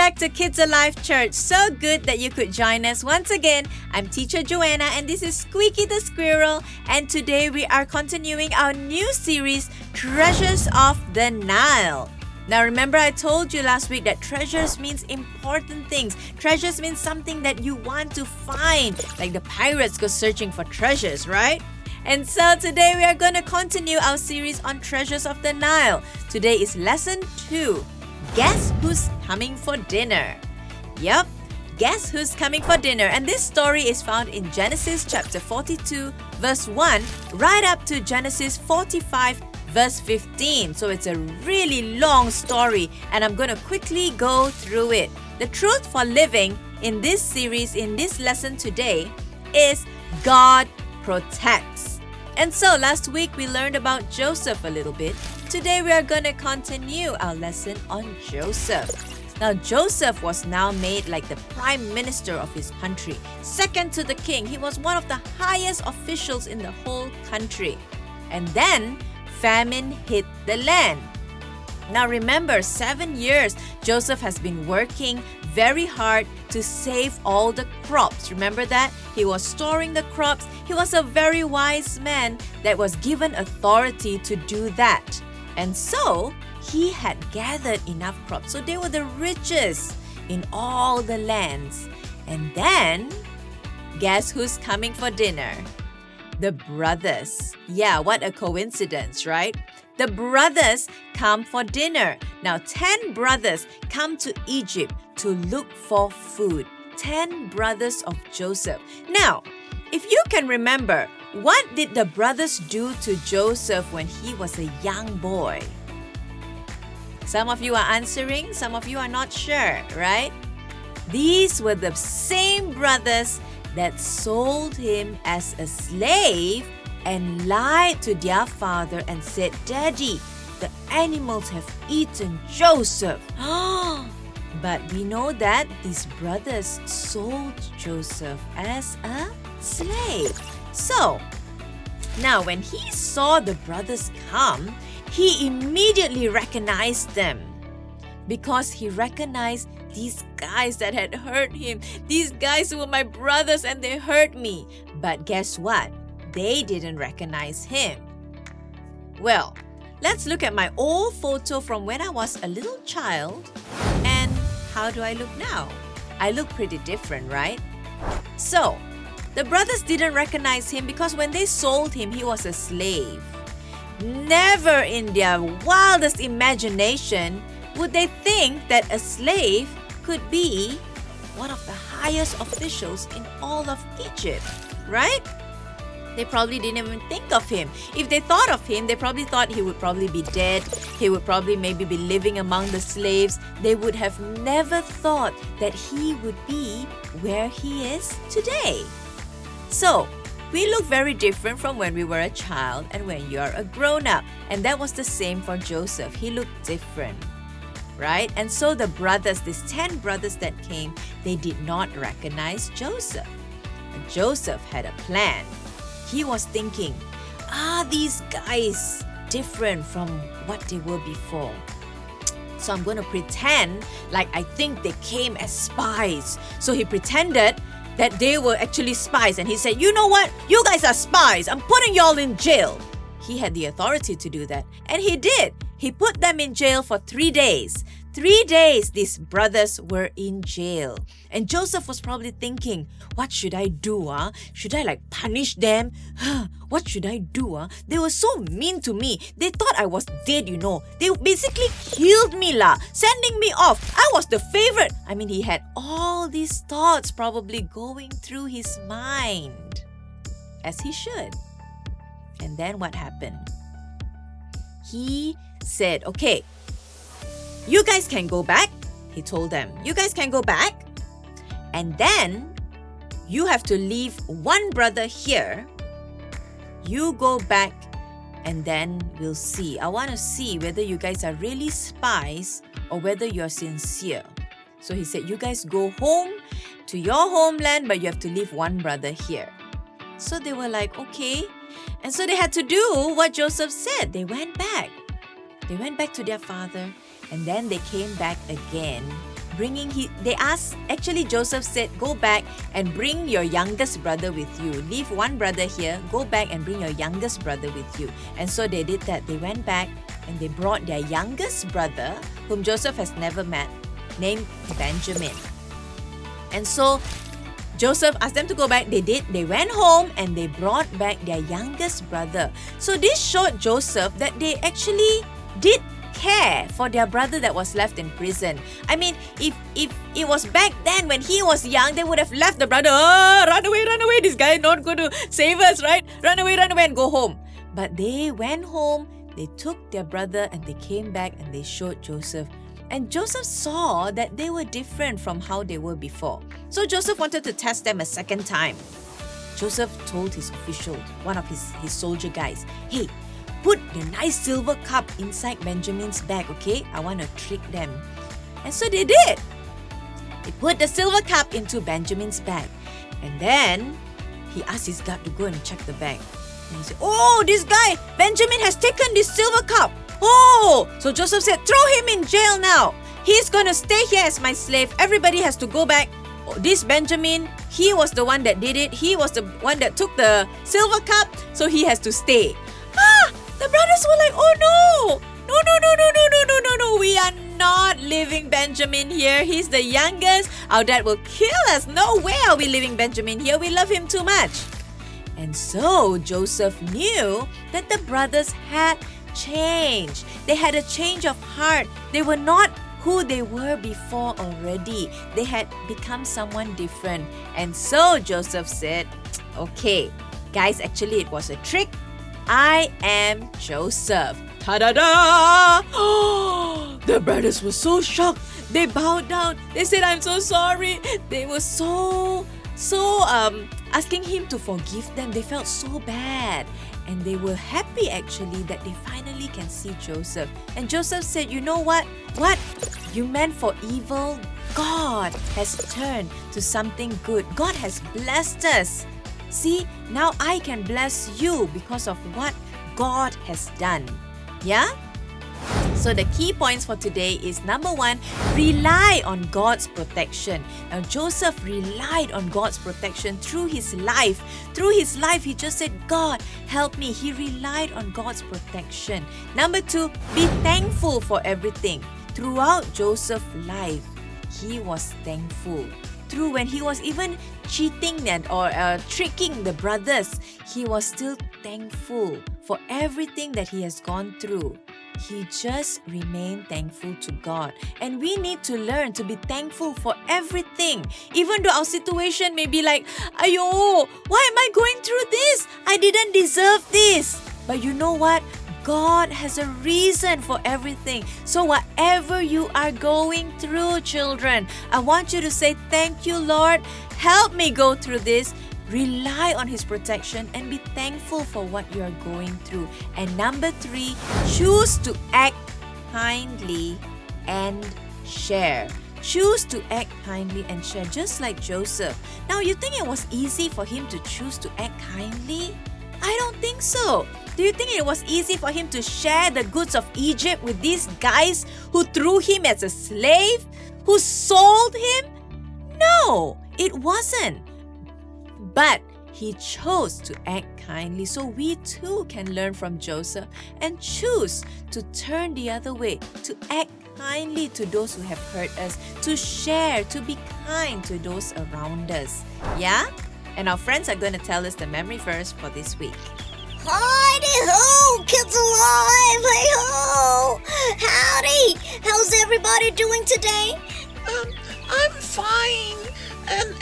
back to Kids Alive Church. So good that you could join us once again. I'm Teacher Joanna and this is Squeaky the Squirrel. And today we are continuing our new series, Treasures of the Nile. Now remember I told you last week that treasures means important things. Treasures means something that you want to find. Like the pirates go searching for treasures, right? And so today we are going to continue our series on Treasures of the Nile. Today is Lesson 2. Guess who's coming for dinner? Yep, guess who's coming for dinner? And this story is found in Genesis chapter 42, verse 1, right up to Genesis 45, verse 15. So it's a really long story, and I'm going to quickly go through it. The truth for living in this series, in this lesson today, is God protects. And so last week we learned about Joseph a little bit. Today we are going to continue our lesson on Joseph. Now Joseph was now made like the prime minister of his country, second to the king. He was one of the highest officials in the whole country. And then famine hit the land. Now remember, 7 years Joseph has been working very hard to save all the crops. Remember that? He was storing the crops. He was a very wise man that was given authority to do that. And so, he had gathered enough crops. So they were the richest in all the lands. And then, guess who's coming for dinner? The brothers. Yeah, what a coincidence, right? The brothers come for dinner. Now, 10 brothers come to Egypt to look for food. 10 brothers of Joseph. Now, if you can remember, what did the brothers do to Joseph when he was a young boy? Some of you are answering, some of you are not sure, right? These were the same brothers that sold him as a slave and lied to their father and said, "Daddy, the animals have eaten Joseph." But we know that these brothers sold Joseph as a slave. So, now when he saw the brothers come, he immediately recognized them because he recognized these guys that had hurt him. These guys were my brothers and they hurt me. But guess what? They didn't recognize him. Well, let's look at my old photo from when I was a little child. And how do I look now? I look pretty different, right? So, the brothers didn't recognize him because when they sold him, he was a slave. Never in their wildest imagination would they think that a slave could be one of the highest officials in all of Egypt, right? They probably didn't even think of him. If they thought of him, they probably thought he would probably be dead. He would probably maybe be living among the slaves. They would have never thought that he would be where he is today. So, we look very different from when we were a child and when you are a grown-up. And that was the same for Joseph. He looked different, right? And so the brothers, these 10 brothers that came, they did not recognize Joseph. And Joseph had a plan. He was thinking, these guys different from what they were before. So I'm going to pretend like I think they came as spies. So he pretended that they were actually spies. And he said, "You know what? You guys are spies. I'm putting y'all in jail." He had the authority to do that. And he did. He put them in jail for 3 days. 3 days these brothers were in jail. And Joseph was probably thinking, what should I do? Should I punish them? What should I do? They were so mean to me. They thought I was dead, you know. They basically killed me, sending me off. I was the favorite. I mean, he had all these thoughts probably going through his mind. As he should. And then what happened? He said, "Okay, you guys can go back." He told them, "You guys can go back. And then you have to leave one brother here. You go back and then we'll see. I want to see whether you guys are really spies or whether you're sincere." So he said, "You guys go home to your homeland, but you have to leave one brother here." So they were like, "Okay." And so they had to do what Joseph said. They went back. They went back to their father and then they came back again Joseph said, go back and bring your youngest brother with you. Leave one brother here, go back and bring your youngest brother with you. And so they did that. They went back and they brought their youngest brother, whom Joseph has never met, named Benjamin. And so Joseph asked them to go back. They did. They went home and they brought back their youngest brother. So this showed Joseph that they actually did care for their brother that was left in prison. I mean, if it was back then when he was young, they would have left the brother. Oh, run away. This guy is not going to save us, right? Run away and go home. But they went home, they took their brother and they came back and they showed Joseph. And Joseph saw that they were different from how they were before. So Joseph wanted to test them a second time. Joseph told his official, one of his soldier guys, hey, put the nice silver cup inside Benjamin's bag, okay? I want to trick them. And so they did. They put the silver cup into Benjamin's bag. And then he asked his guard to go and check the bag. And he said, oh, this guy, Benjamin has taken this silver cup. Oh! So Joseph said, throw him in jail now. He's going to stay here as my slave. Everybody has to go back. Oh, this Benjamin, he was the one that did it. He was the one that took the silver cup. So he has to stay. The brothers were like, oh no! No. We are not leaving Benjamin here. He's the youngest. Our dad will kill us. No way are we leaving Benjamin here. We love him too much. And so Joseph knew that the brothers had changed. They had a change of heart. They were not who they were before already. They had become someone different. And so Joseph said, okay, guys, actually it was a trick. I am Joseph. Ta-da-da! The brothers were so shocked. They bowed down. They said, I'm so sorry. They were so asking him to forgive them. They felt so bad. And they were happy actually that they finally can see Joseph. And Joseph said, you know what? What you meant for evil, God has turned to something good. God has blessed us. See, now I can bless you because of what God has done. Yeah? So the key points for today is number 1, rely on God's protection. Now Joseph relied on God's protection through his life. Through his life, he just said, God, help me. He relied on God's protection. Number 2, be thankful for everything. Throughout Joseph's life, he was thankful. Through when he was even cheating or tricking the brothers, he was still thankful for everything that he has gone through. He just remained thankful to God. And we need to learn to be thankful for everything. Even though our situation may be like, ayo, why am I going through this? I didn't deserve this. But you know what? God has a reason for everything. So whatever you are going through, children, I want you to say, thank you, Lord. Help me go through this. Rely on His protection and be thankful for what you are going through. And number 3, choose to act kindly and share. Choose to act kindly and share, just like Joseph. Now, you think it was easy for him to choose to act kindly? I don't think so. Do you think it was easy for him to share the goods of Egypt with these guys who threw him as a slave? Who sold him? No, it wasn't. But he chose to act kindly. So we too can learn from Joseph and choose to turn the other way, to act kindly to those who have hurt us, to share, to be kind to those around us. Yeah? And our friends are going to tell us the memory verse for this week. Howdy-ho, kids alive! Hey-ho! Howdy! How's everybody doing today? I'm fine. And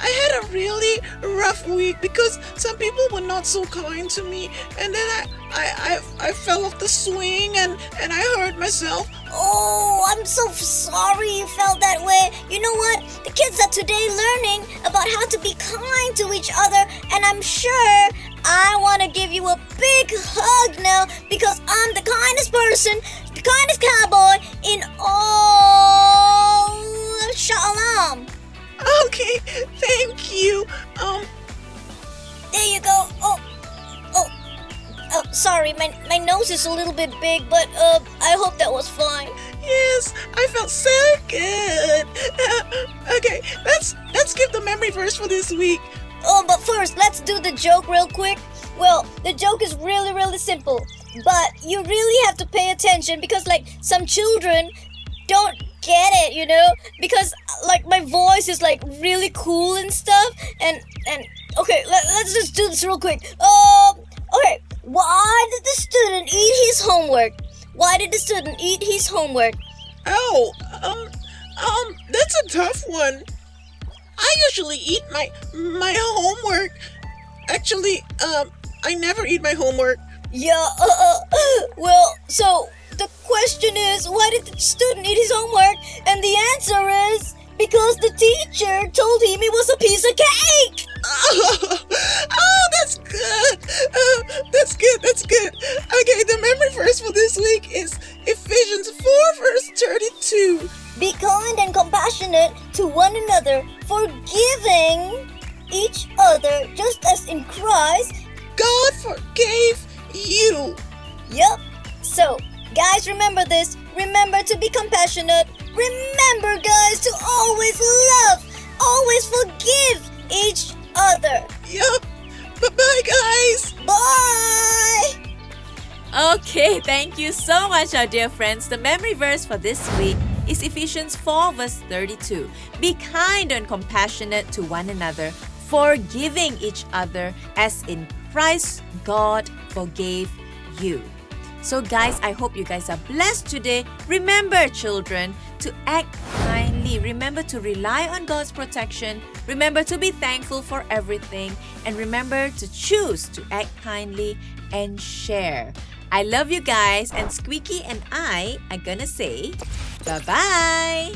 I had a really rough week because some people were not so kind to me, and then I fell off the swing and I hurt myself. Oh, I'm so sorry you felt that way. You know what? The kids are today learning about how to be kind to each other, and I'm sure I want to give you a big hug now because I'm the kindest person, the kindest cowboy in all Shah Alam. Okay, thank you. There you go. Oh, sorry, my nose is a little bit big, but I hope that was fine. Yes, I felt so good. Okay, let's give the memory verse for this week. Oh, but first, let's do the joke real quick. Well, the joke is really, really simple. But you really have to pay attention because, like, some children don't get it, you know? Because, like, my voice is, like, really cool and stuff. And okay, let's just do this real quick. Okay, why did the student eat his homework? Why did the student eat his homework? Oh, that's a tough one. I usually eat my homework. Actually, I never eat my homework. Yeah, well, so the question is, why did the student eat his homework? And the answer is, because the teacher told him it was a piece of cake! Oh, that's good. That's good. Okay, the memory verse for this week is Ephesians 4 verse 32. Be kind and compassionate to one another, forgiving each other just as in Christ God forgave you. Yup. So, guys, remember this. Remember to be compassionate. Remember, guys, to always love, always forgive each other. Yup. Bye-bye, guys. Bye. Okay, thank you so much, our dear friends. The memory verse for this week is Ephesians 4 verse 32. Be kind and compassionate to one another, forgiving each other as in Christ God forgave you. So guys, I hope you guys are blessed today. Remember, children, to act kindly. Remember to rely on God's protection. Remember to be thankful for everything. And remember to choose to act kindly and share. I love you guys, and Squeaky and I are gonna say bye-bye.